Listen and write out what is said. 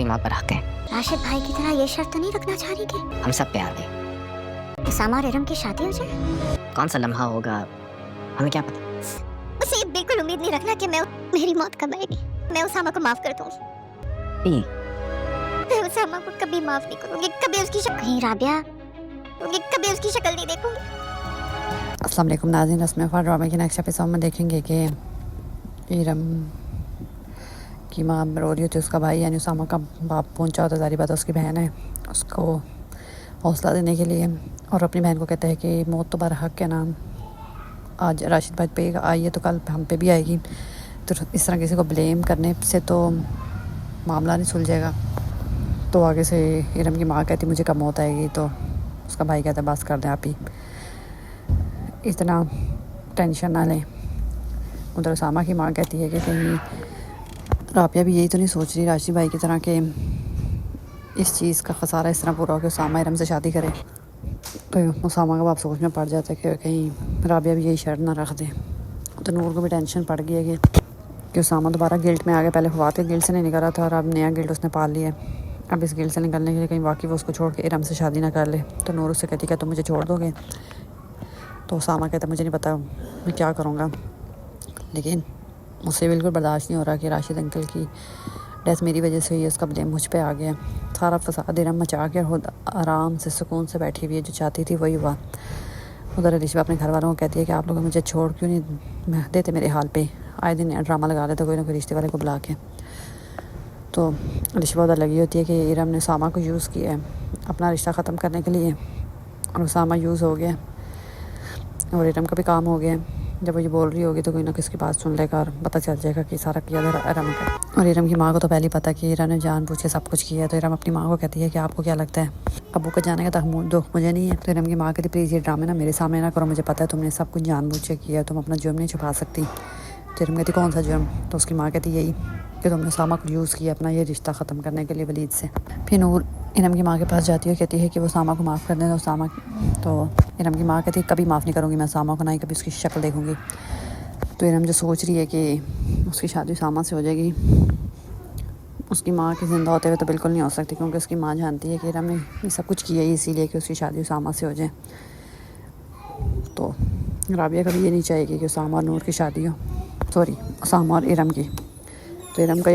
कभी मौत पर हक है। राशिद भाई की तरह ये शर्त नहीं रखना चाह रही कि हम सब पे आ गए। उसामा और इरम की शादी हो जाए? कौन सा लम्हा होगा हमें क्या पता। उसे बिल्कुल उम्मीद नहीं रखना कि मेरी मौत कब आएगी। मैं उसामा को माफ कर दूंगी। मैं उसामा को कभी माफ नहीं करूंगी, कभी उसकी शक्ल राबिया, कभी उसकी शक्ल नहीं देखूंगी। अस्सलाम वालेकुम नाज़रीन, रस्म ड्रामे के नेक्स्ट एपिसोड में देखेंगे कि इरम की माँ रो रही होती है, उसका भाई यानी उसामा का बाप पहुंचा होता है, सारी बात उसकी बहन है, उसको हौसला देने के लिए, और अपनी बहन को कहता है कि मौत तो बरहक है ना, आज राशिद भाई पे आई है तो कल हम पे भी आएगी। तो इस तरह किसी को ब्लेम करने से तो मामला नहीं सुलझेगा। तो आगे से इरम की माँ कहती मुझे कब मौत आएगी, तो उसका भाई कहता है बस कर दें आप ही, इतना टेंशन ना लें। उधर उसामा की माँ कहती है कि कहीं राबिया भी यही तो नहीं सोच रही राशिद भाई की तरह कि इस चीज़ का खसारा इस तरह पूरा हो कि उसामा इरम से शादी करे। तो उसामा का बाप सोच में पड़ जाता है कि कहीं राबिया भी यही शर्त ना रख दे। तो नूर को भी टेंशन पड़ गई है कि उसामा दोबारा गिल्ट में आ गया। पहले फवाद के गिल्ट से नहीं निकल रहा था और अब नया गिल्ट उसने पाल लिया है। अब इस गिल्ट से निकलने के लिए कहीं वाकई वो उसको छोड़ के इरम से शादी ना कर ले। तो नूर उससे कहती क्या तुम मुझे छोड़ दोगे? तो उसामा कहता मुझे नहीं पता मैं क्या करूँगा, लेकिन मुझसे बिल्कुल बर्दाश्त नहीं हो रहा कि राशिद अंकल की डेथ मेरी वजह से हुई है, उसका ब्लेम मुझ पे आ गया। सारा फसाद इरम मचा के खुद आराम से सुकून से बैठी हुई है, जो चाहती थी वही हुआ। उधर अलिशा अपने घर वालों को कहती है कि आप लोग मुझे छोड़ क्यों नहीं देते मेरे हाल पे, आए दिन ड्रामा लगा लेते कोई ना कोई रिश्ते वाले को बुला के। तो अलिशा उधर लगी होती है कि इरम ने उसामा को यूज़ किया है अपना रिश्ता ख़त्म करने के लिए, और उसामा यूज़ हो गया और इरम का भी काम हो गया। जब वो ये बोल रही होगी तो कोई ना किसकी बात सुन लेगा और पता चल जाएगा कि सारा किया इरम का। और इरम की माँ को तो पहले ही पता कि इरम ने जानबूझ के सब कुछ किया है। तो इरम अपनी माँ को कहती है कि आपको क्या लगता है अबू का जाने का दुख मुझे नहीं है? तो इरम की माँ कहती प्लीज़ ये ड्रामे ना मेरे सामने ना करो, मुझे पता है तुमने सब कुछ जानबूझ के किया है, तुम अपना जुर्म नहीं छुपा सकती। तो इरम कहती कौन सा जुर्म? तो उसकी माँ कहती यही कि तुमने उसामा को यूज़ किया अपना ये रिश्ता ख़त्म करने के लिए वलीद से। फिर नूर इरम की माँ के पास जाती है, कहती है कि वो उसामा को माफ़ कर दें। तो इरम की माँ कहती है कभी माफ़ नहीं करूँगी मैं उसामा को, ना ही कभी उसकी शक्ल देखूँगी। तो इरम जो सोच रही है कि उसकी शादी उसामा से हो जाएगी, उसकी माँ के ज़िंदा होते हुए तो बिल्कुल नहीं हो सकती, क्योंकि उसकी माँ जानती है कि इरम ने ये सब कुछ किया ही इसीलिए कि उसकी शादी उसामा से हो जाए। तो राबिया कभी ये नहीं चाहेगी कि उसामा और नूर की शादी हो, सॉरी उसामा और इरम की। तो इरम का